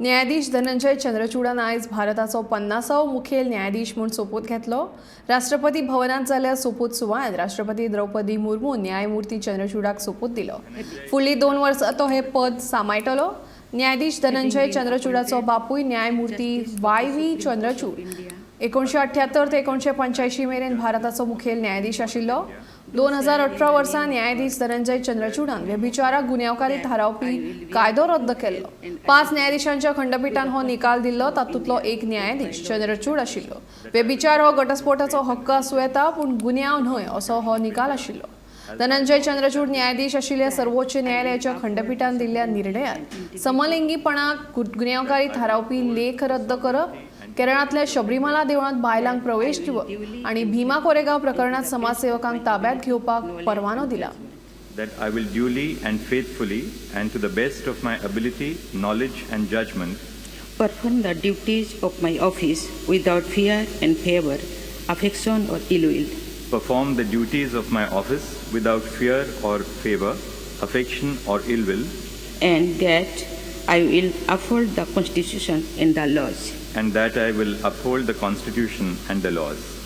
न्यायाधीश धनंजय चंद्रचूडान आयज भारताचो 50वो मुखेल न्यायाधीश म्हूण सोपूत घेतलो. राष्ट्रपती भवनात जाल्ल्या सोपूत सुवाळ्यात राष्ट्रपती द्रौपदी मुर्मू न्यायमूर्ती चंद्रचूडाक सोपूत दिलो. फुडलीं 2 वर्सां तो हे पद सांबाळटलो. न्यायाधीश धनंजय चंद्रचूडाचो बापूय न्यायमूर्ती YV चंद्रचूड 1978 ते 1985 मेरेन भारताचो मुखेल न्यायाधीश आशिल्लो. 2018 वर्सा न्यायाधीश धनंजय चंद्रचूडान व्यभिचाराक गुन्यांवकारी थारावपी कायदो रद्द केल्लो. 5 न्यायाधीशांच्या खंडपीठान हो निकाल दिल्लो. तातूंतलो एक न्यायाधीश चंद्रचूड आशिल्लो. व्यभिचार हो घटस्फोटाचो हक्क आसूं येता पूण गुन्यांव न्हय असो हो निकाल आशिल्लो. धनंजय चंद्रचूड न्यायाधीश आशिल्ल्या सर्वोच्च न्यायालयाच्या खंडपीठान दिल्ल्या निर्णयात समलिंगीपणाक गुन्यांवकारी थारावपी लेख रद्द करप, केरळांतल्या शबरीमाला देवळांत बायलांक प्रवेश दिवप आणि भीमा कोरेगांव प्रकरणात समाजसेवकांक ताब्यात घेवपाक परवानो दिला. That I will duly and faithfully and to the best of my ability, knowledge and judgment perform the duties of my office without fear and favor, affection or ill will. Perform the duties of my office without fear or favor, affection or ill will. And that I will uphold the Constitution and the laws. And that I will uphold the Constitution and the laws.